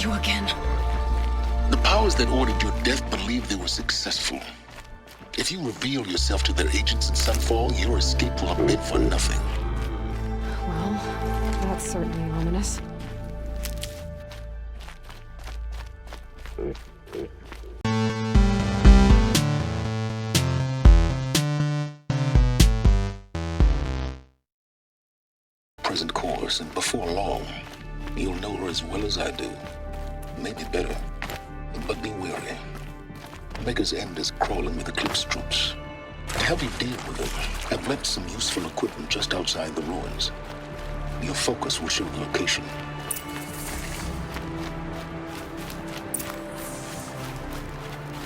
You again. The powers that ordered your death believe they were successful. If you reveal yourself to their agents in Sunfall, your escape will have been for nothing. Well, that's certainly ominous. Present course, and before long, you'll know her as well as I do. Maybe better, but be wary. Maker's End is crawling with Eclipse troops. To help you deal with them, I've left some useful equipment just outside the ruins. Your focus will show the location.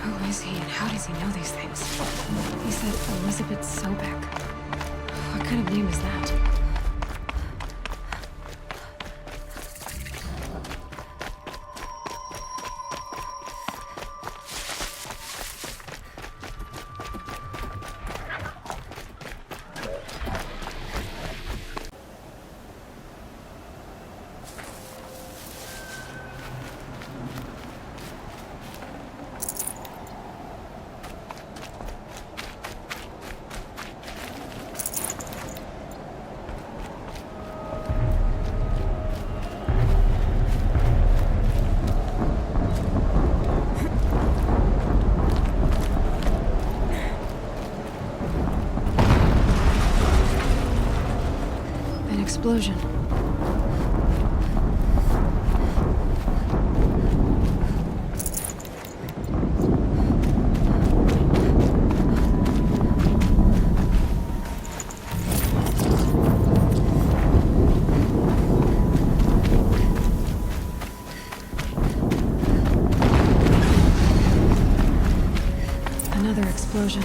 Who is he and how does he know these things? He said Elizabeth Sobek. What kind of name is that? Explosion. Another explosion.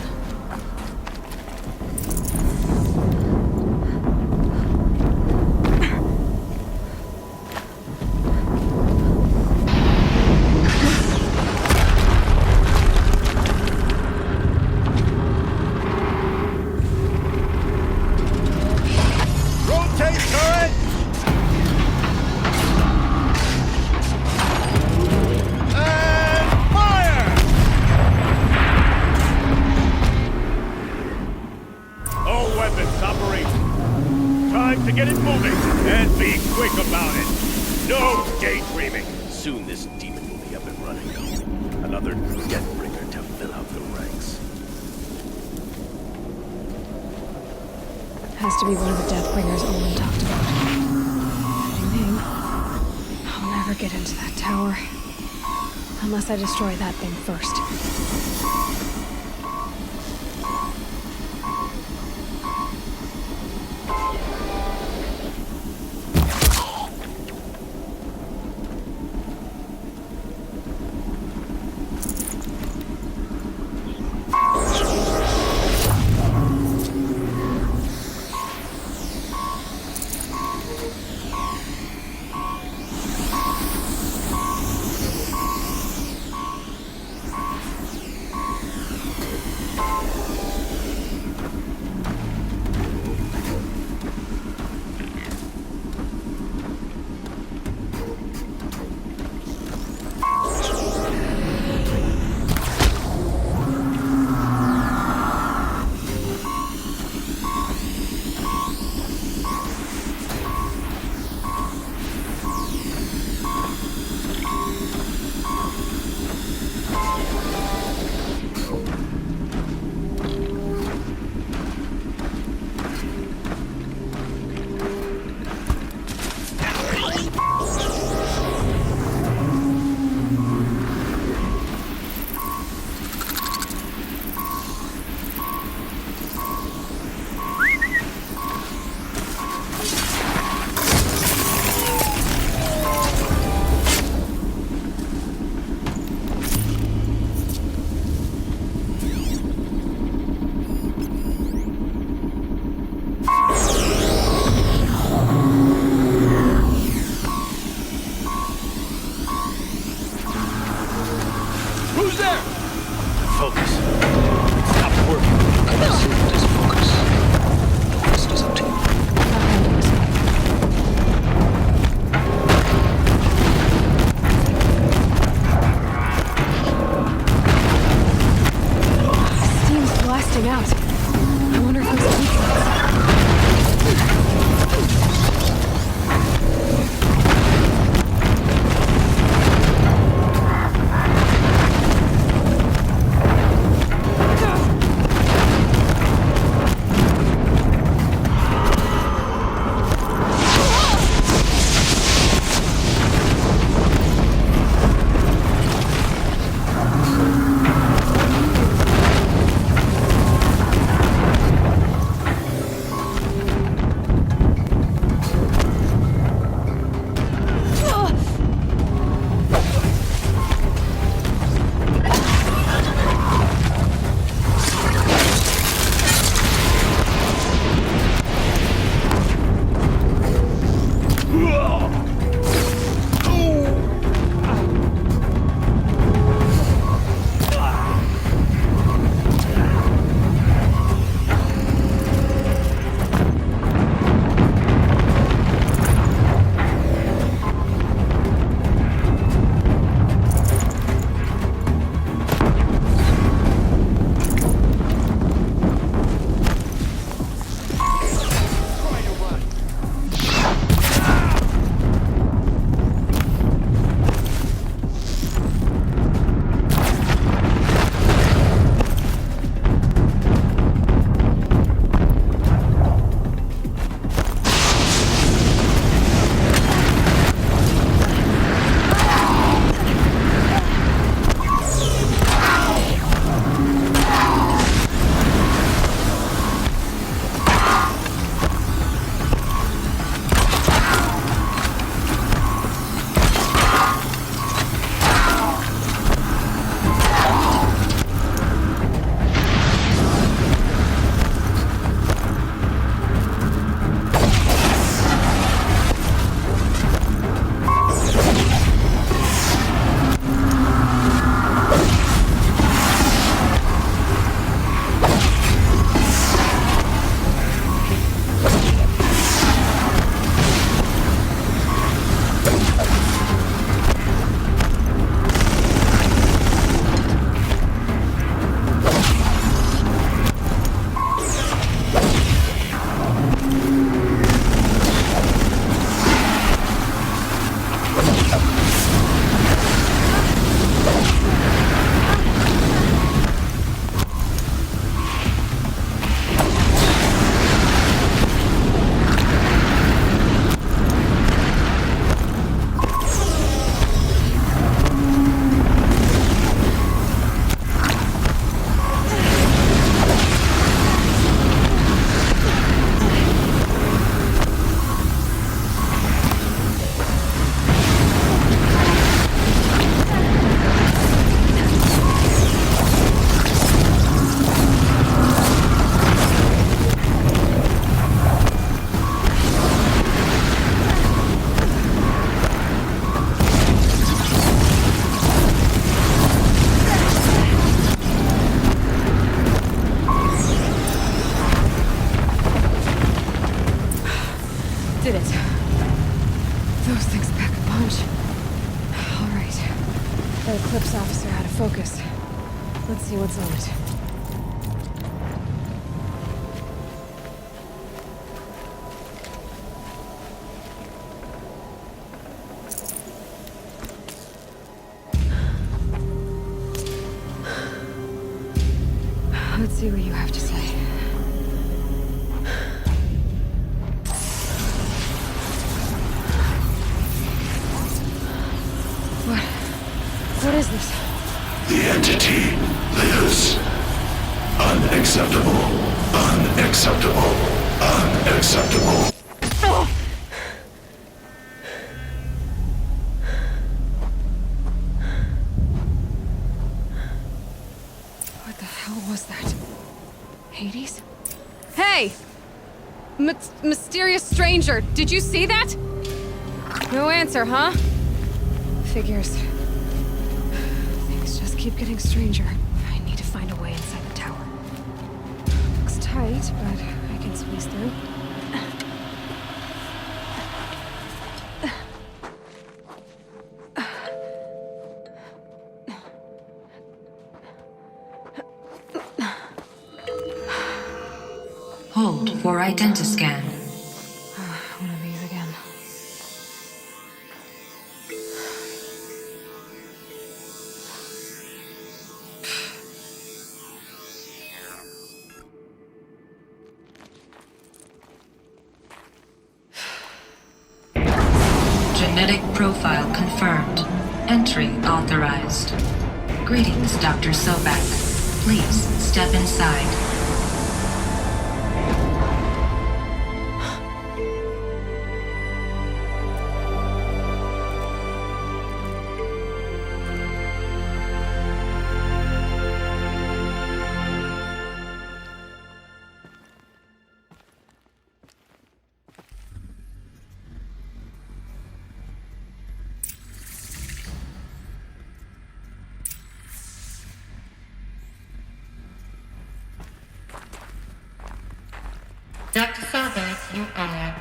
Soon this demon will be up and running. Another Deathbringer to fill out the ranks. Has to be one of the Deathbringers Owen talked about. Name. I'll never get into that tower. Unless I destroy that thing first. That Eclipse officer had a focus. Let's see what's on it. Let's see what you have to say. What is this? The entity lives. Unacceptable. Unacceptable. Unacceptable. What the hell was that? Hades? Hey! Mysterious stranger, did you see that? No answer, huh? Figures. Things just keep getting stranger. I need to find a way inside the tower. Looks tight, but I can squeeze through. Hold for identiscan. One of these again. Genetic profile confirmed. Entry authorized. Greetings, Dr. Sobek. Please step inside. Dr. Sobek, you are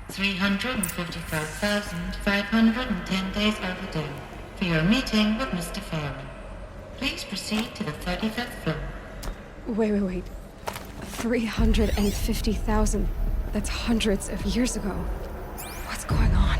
355,510 days overdue for your meeting with Mr. Farron. Please proceed to the 35th floor. Wait. 350,000. That's hundreds of years ago. What's going on?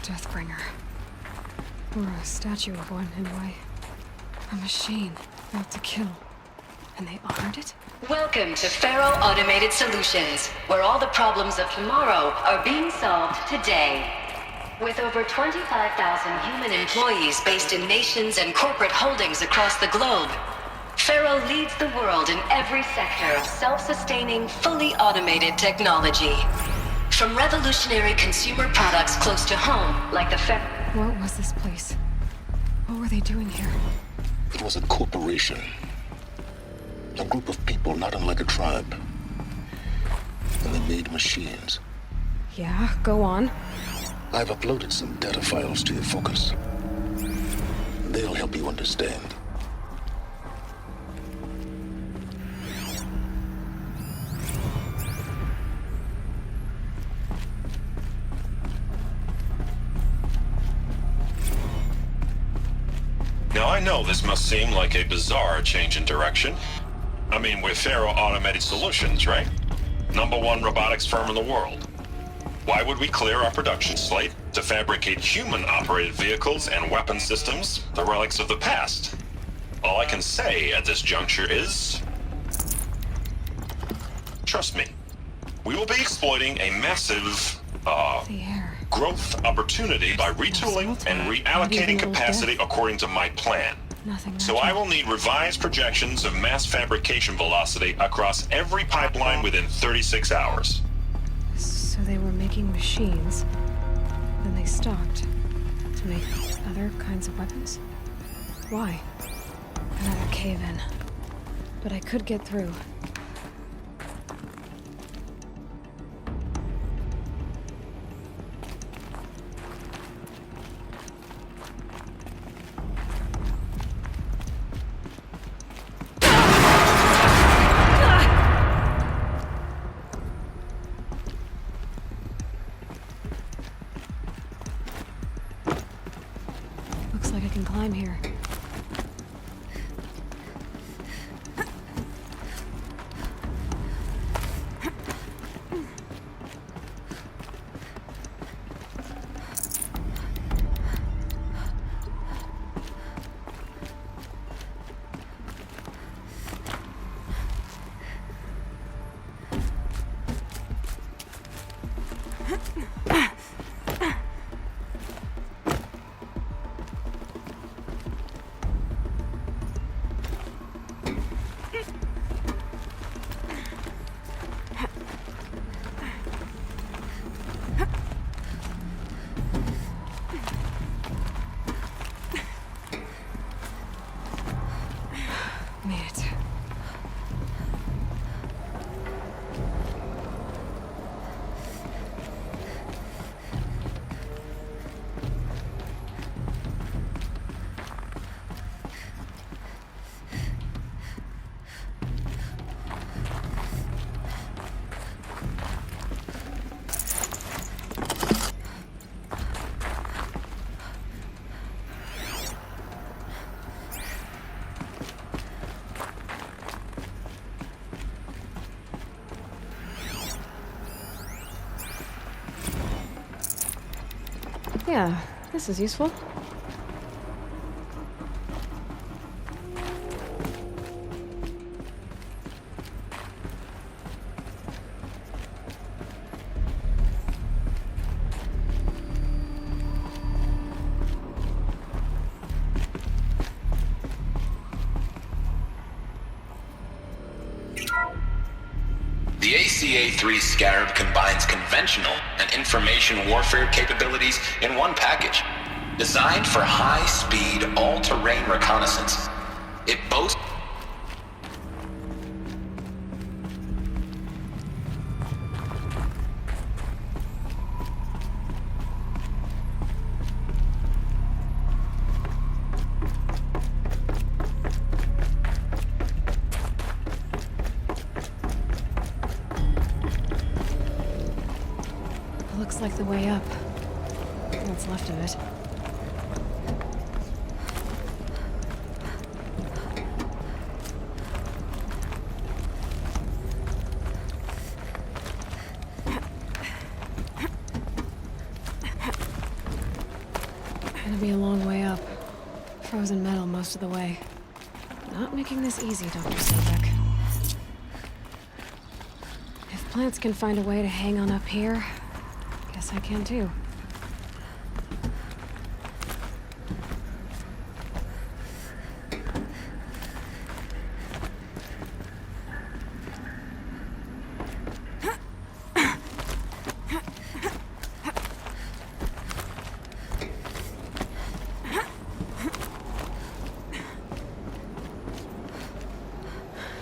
Deathbringer. Or a statue of one, anyway. A machine built to kill. And they honored it? Welcome to Faro Automated Solutions, where all the problems of tomorrow are being solved today. With over 25,000 human employees based in nations and corporate holdings across the globe, Faro leads the world in every sector of self-sustaining, fully automated technology. From revolutionary consumer products close to home, like the What was this place? What were they doing here? It was a corporation. A group of people not unlike a tribe. And they made machines. Yeah, go on. I've uploaded some data files to your focus. They'll help you understand. Now I know this must seem like a bizarre change in direction. I mean, we're Faro Automated Solutions, right? #1 robotics firm in the world. Why would we clear our production slate to fabricate human-operated vehicles and weapon systems, the relics of the past? All I can say at this juncture is... trust me. We will be exploiting a massive, The air. growth opportunity by retooling and reallocating capacity according to my plan. Nothing So natural. I will need revised projections of mass fabrication velocity across every pipeline within 36 hours. So they were making machines. Then they stopped. To make other kinds of weapons? Why? Another cave-in. But I could get through. Looks like I can climb here. Made it. Yeah, this is useful. The ACA-3 Scarab combines conventional and information warfare capabilities in one package. Designed for high-speed, all-terrain reconnaissance, it boasts Looks like the way up. What's left of it. Gonna be a long way up. Frozen metal most of the way. Not making this easy, Dr. Sobek. If plants can find a way to hang on up here, guess I can too.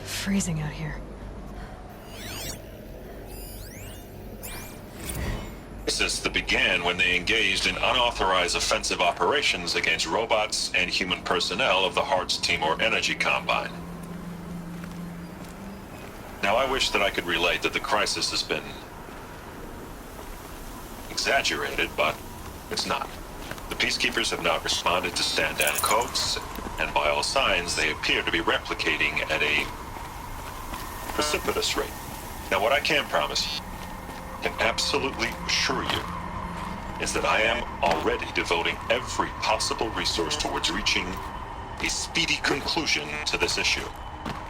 Freezing out here. Crisis that began when they engaged in unauthorized offensive operations against robots and human personnel of the Heart's Timor Energy Combine. Now I wish that I could relate that the crisis has been exaggerated, but it's not. The Peacekeepers have not responded to stand-down codes. And by all signs, they appear to be replicating at a precipitous rate. Now, what I can promise, can absolutely assure you, is that I am already devoting every possible resource towards reaching a speedy conclusion to this issue.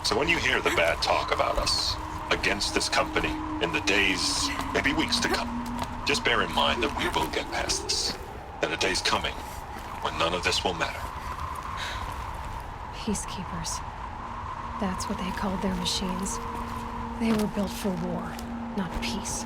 So when you hear the bad talk about us against this company in the days, maybe weeks to come, just bear in mind that we will get past this. That a day's coming when none of this will matter. Peacekeepers. That's what they called their machines. They were built for war, not peace.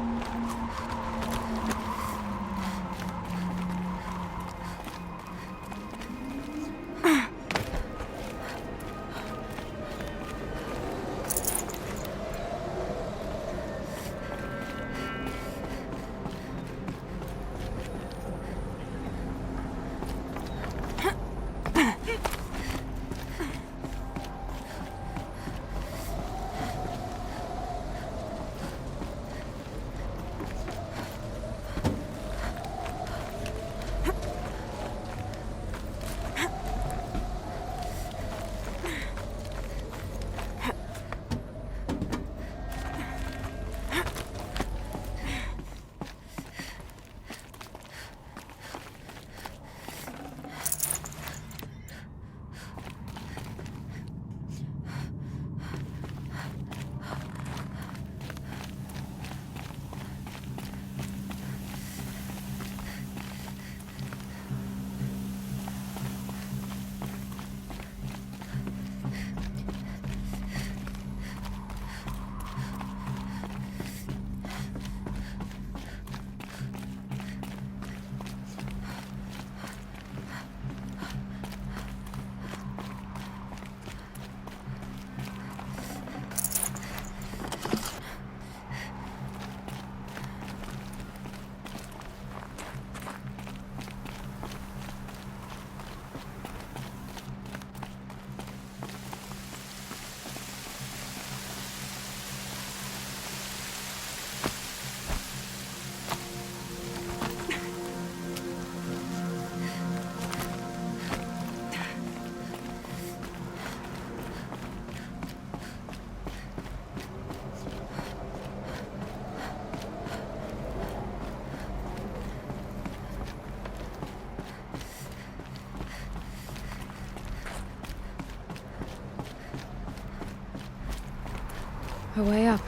A way up.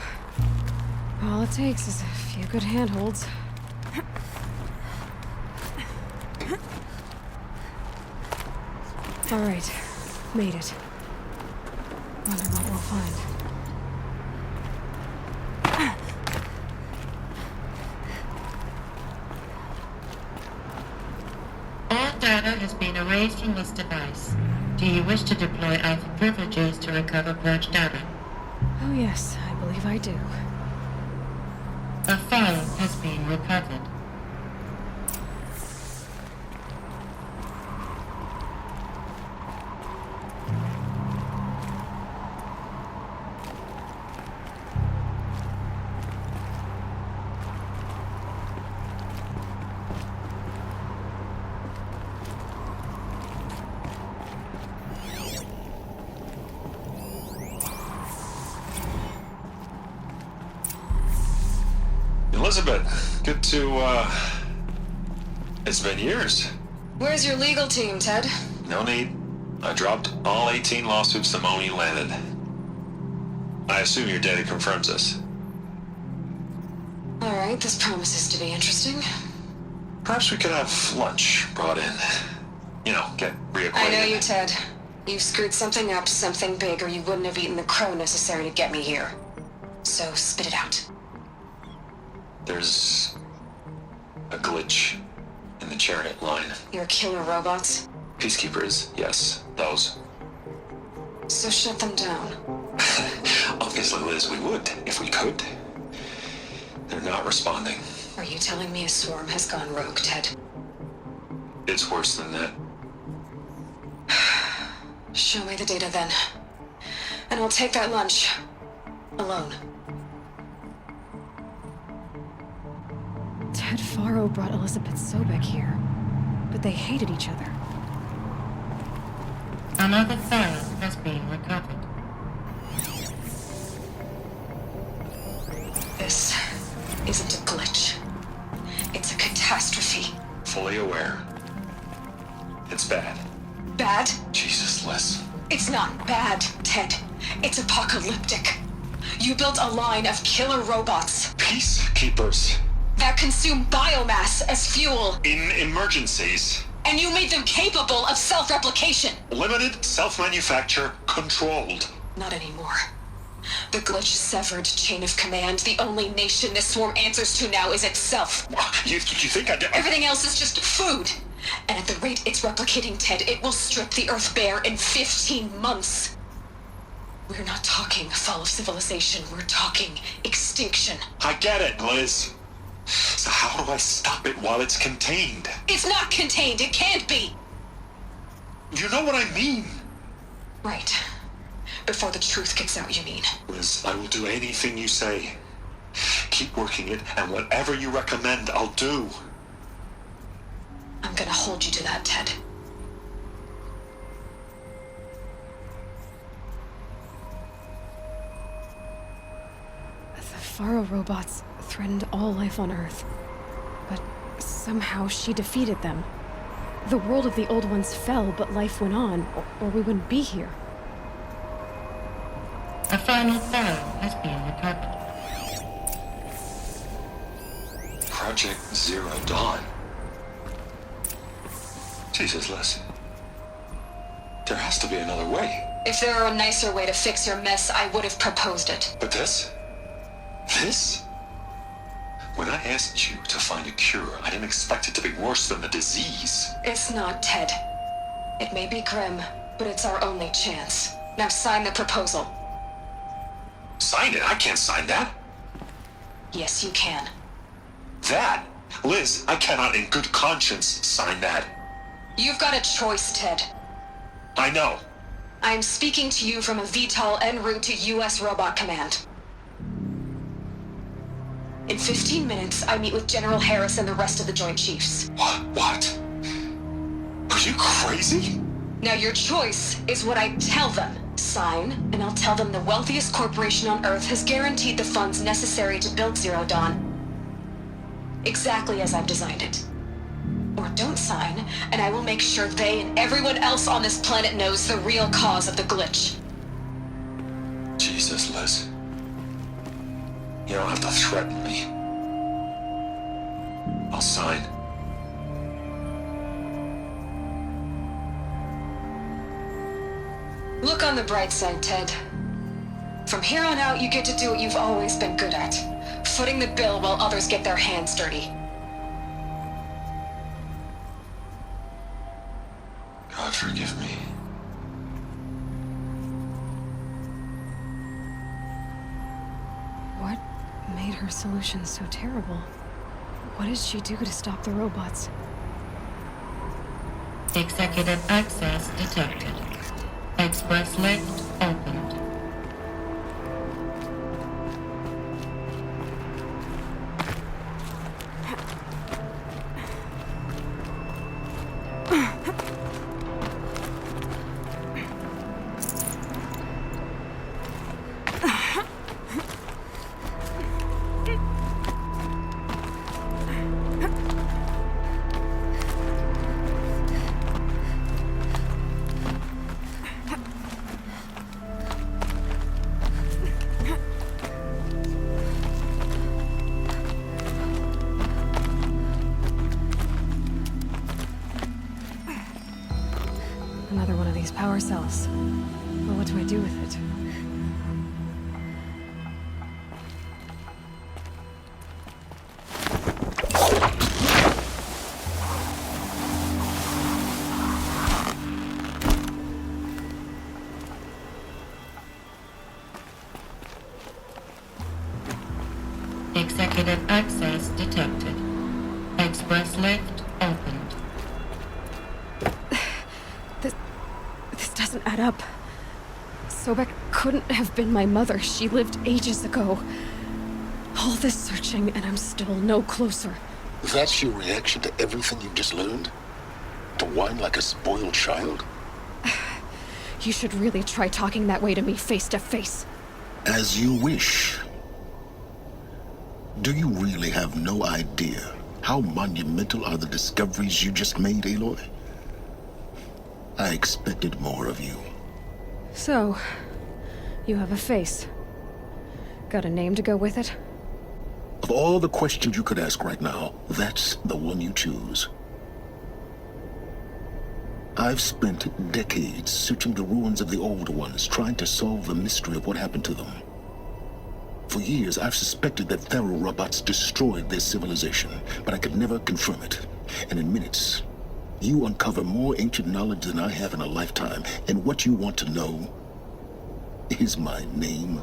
All it takes is a few good handholds. All right, made it. Wonder what we'll find. All data has been erased from this device. Do you wish to deploy Alpha privileges to recover purged data? Oh yes, I believe I do. A file has been recovered. Elizabeth, good to, it's been years. Where's your legal team, Ted? No need. I dropped all 18 lawsuits the moment you landed. I assume your data confirms this. All right, this promises to be interesting. Perhaps we could have lunch brought in. You know, get reacquainted. I know you, Ted. You've screwed something up, something big, or you wouldn't have eaten the crow necessary to get me here. So spit it out. There's a glitch in the chariot line. Your killer robots? Peacekeepers, yes, those. So shut them down. Obviously, Liz, we would, if we could. They're not responding. Are you telling me a swarm has gone rogue, Ted? It's worse than that. Show me the data then. And I'll take that lunch. Alone. Ted Faro brought Elizabeth Sobek here, but they hated each other. Another Pharaoh has been recovered. This isn't a glitch. It's a catastrophe. Fully aware. It's bad. Bad? Jesus, Liz. It's not bad, Ted. It's apocalyptic. You built a line of killer robots Peacekeepers. that consume biomass as fuel, In emergencies. and you made them capable of self-replication. Limited, self-manufacture, controlled. Not anymore. The glitch severed chain of command. The only nation this swarm answers to now is itself. You think I did? Everything else is just food. And at the rate it's replicating, Ted, it will strip the Earth bare in 15 months. We're not talking fall of civilization. We're talking extinction. I get it, Liz. So how do I stop it while it's contained? It's not contained. It can't be. You know what I mean? Right. Before the truth gets out, you mean? Liz, I will do anything you say. Keep working it, and whatever you recommend, I'll do. I'm gonna hold you to that, Ted. The Faro robots threatened all life on Earth. But somehow she defeated them. The world of the old ones fell, but life went on, or we wouldn't be here. A final Pharaoh has been recovered. Project Zero Dawn. Jesus, Liz. There has to be another way. If there were a nicer way to fix your mess, I would have proposed it. But this? This? When I asked you to find a cure, I didn't expect it to be worse than the disease. It's not, Ted. It may be grim, but it's our only chance. Now sign the proposal. Sign it? I can't sign that. Yes, you can. That? Liz, I cannot in good conscience sign that. You've got a choice, Ted. I know. I'm speaking to you from a VTOL en route to U.S. Robot Command. In 15 minutes, I meet with General Harris and the rest of the Joint Chiefs. What? Are you crazy? Now your choice is what I tell them. Sign, and I'll tell them the wealthiest corporation on Earth has guaranteed the funds necessary to build Zero Dawn. Exactly as I've designed it. Or don't sign, and I will make sure they and everyone else on this planet knows the real cause of the glitch. Jesus, Liz. You don't have to threaten me. I'll sign. Look on the bright side, Ted. From here on out, you get to do what you've always been good at. Footing the bill while others get their hands dirty. God forgive me. What made her solution so terrible? What did she do to stop the robots? Executive access detected. Express lift opened. Another one of these power cells. Well, what do I do with it? Executive access detected. Express lift opened. This doesn't add up. Sobek couldn't have been my mother. She lived ages ago. All this searching, and I'm still no closer. That's your reaction to everything you've just learned? To whine like a spoiled child? You should really try talking that way to me face to face. As you wish. Do you really have no idea how monumental are the discoveries you just made, Aloy? I expected more of you. So, you have a face. Got a name to go with it? Of all the questions you could ask right now, that's the one you choose. I've spent decades searching the ruins of the old ones, trying to solve the mystery of what happened to them. For years, I've suspected that Thero robots destroyed their civilization, but I could never confirm it. And in minutes, you uncover more ancient knowledge than I have in a lifetime, and what you want to know is my name.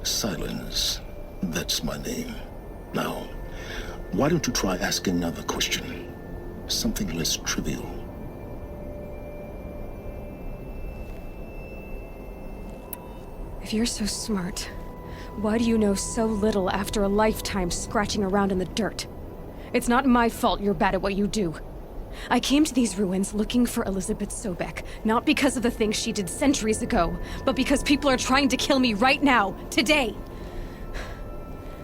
Silence. That's my name. Now, why don't you try asking another question? Something less trivial. If you're so smart, why do you know so little after a lifetime scratching around in the dirt? It's not my fault you're bad at what you do. I came to these ruins looking for Elizabeth Sobek, not because of the things she did centuries ago, but because people are trying to kill me right now, today.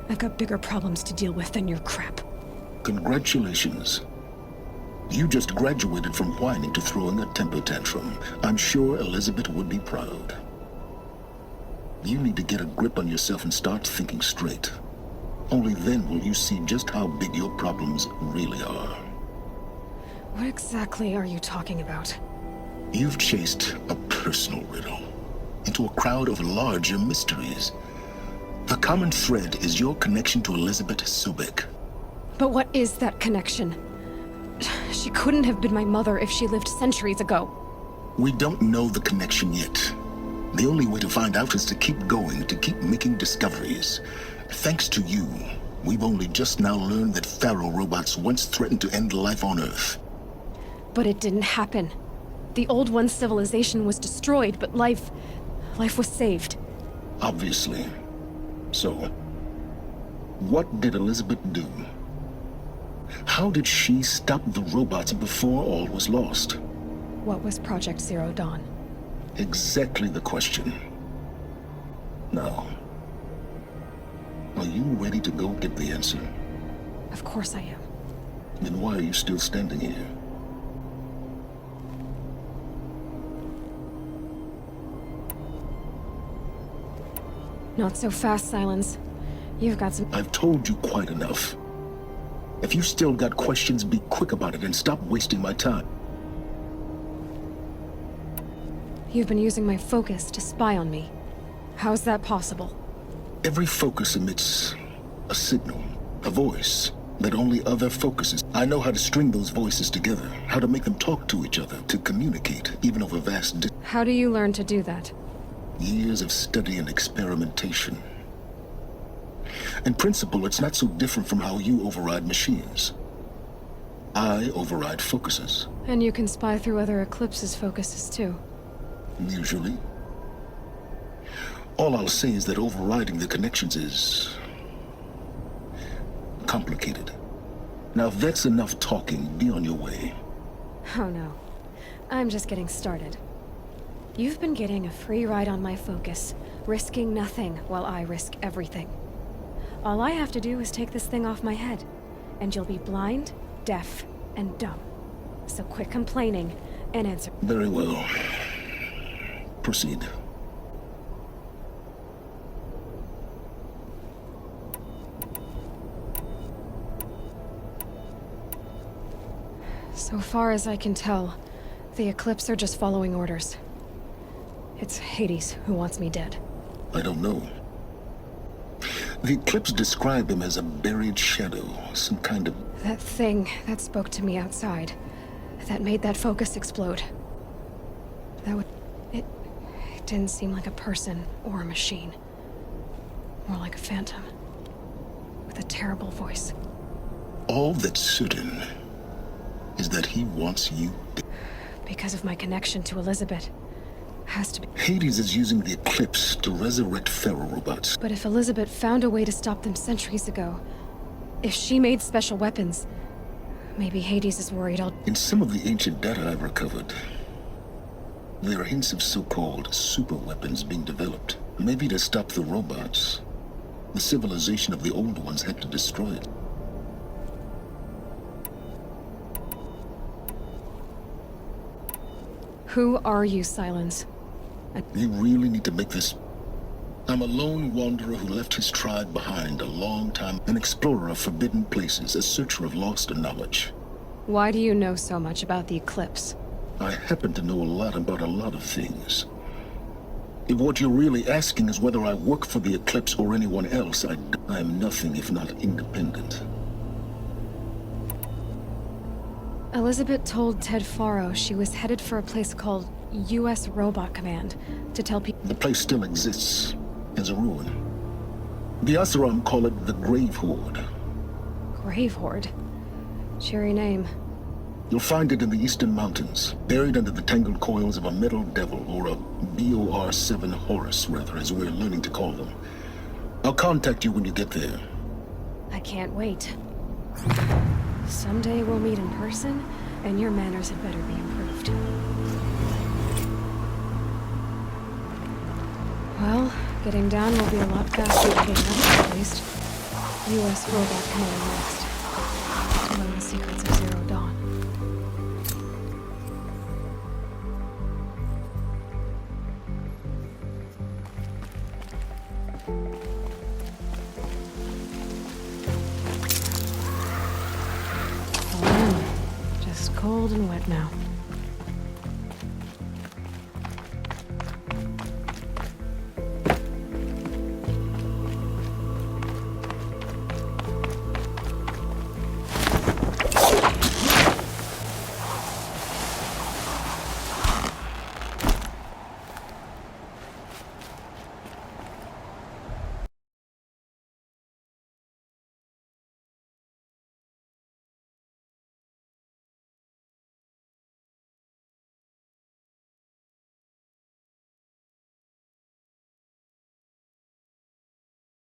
I've got bigger problems to deal with than your crap. Congratulations. You just graduated from whining to throwing a temper tantrum. I'm sure Elizabeth would be proud. You need to get a grip on yourself and start thinking straight. Only then will you see just how big your problems really are. What exactly are you talking about? You've chased a personal riddle into a crowd of larger mysteries. The common thread is your connection to Elizabeth Sobek. But what is that connection? She couldn't have been my mother if she lived centuries ago. We don't know the connection yet. The only way to find out is to keep going, to keep making discoveries. Thanks to you, we've only just now learned that Pharaoh robots once threatened to end life on Earth. But it didn't happen. The Old One's civilization was destroyed, but life was saved. Obviously. So, what did Elizabeth do? How did she stop the robots before all was lost? What was Project Zero Dawn? Exactly the question. Now, are you ready to go get the answer? Of course I am. Then why are you still standing here? Not so fast, Silence. You've got some... I've told you quite enough. If you've still got questions, be quick about it and stop wasting my time. You've been using my focus to spy on me. How's that possible? Every focus emits a signal, a voice, that only other focuses. I know how to string those voices together, how to make them talk to each other, to communicate, even over vast distances. How do you learn to do that? Years of study and experimentation. In principle, it's not so different from how you override machines. I override focuses. And you can spy through other Eclipse's focuses too. Usually. All I'll say is that overriding the connections is complicated. Now, if that's enough talking, be on your way. Oh no. I'm just getting started. You've been getting a free ride on my focus, risking nothing while I risk everything. All I have to do is take this thing off my head, and you'll be blind, deaf, and dumb. So quit complaining and answer. Very well. Proceed. So far as I can tell, the Eclipse are just following orders. It's Hades who wants me dead. I don't know. The Eclipse described him as a buried shadow, some kind of... That thing that spoke to me outside, that made that focus explode. It didn't seem like a person or a machine. More like a phantom. With a terrible voice. All that's certain is that he wants you dead. Because of my connection to Elizabeth. Has to be. Hades is using the Eclipse to resurrect Pharaoh robots. But if Elizabeth found a way to stop them centuries ago, if she made special weapons, maybe Hades is worried I'll... In some of the ancient data I've recovered, There are hints of so-called super weapons being developed. Maybe to stop the robots. The civilization of the old ones had to destroy it. Who are you, Silence? You really need to make this... I'm a lone wanderer who left his tribe behind a long time. An explorer of forbidden places, a searcher of lost knowledge. Why do you know so much about the Eclipse? I happen to know a lot about a lot of things. If what you're really asking is whether I work for the Eclipse or anyone else, I'm nothing if not independent. Elizabeth told Ted Faro she was headed for a place called U.S. Robot Command to tell people... The place still exists, as a ruin. The Asaram call it the Grave Horde. Grave Horde? Cheery name. You'll find it in the Eastern Mountains, buried under the tangled coils of a metal devil, or a BOR-7 Horus, rather, as we're learning to call them. I'll contact you when you get there. I can't wait. Someday we'll meet in person, and your manners had better be improved. Well, getting down will be a lot faster than getting up, at least. U.S. Robot Command next. To learn the secrets of Zero Dawn. Just cold and wet now.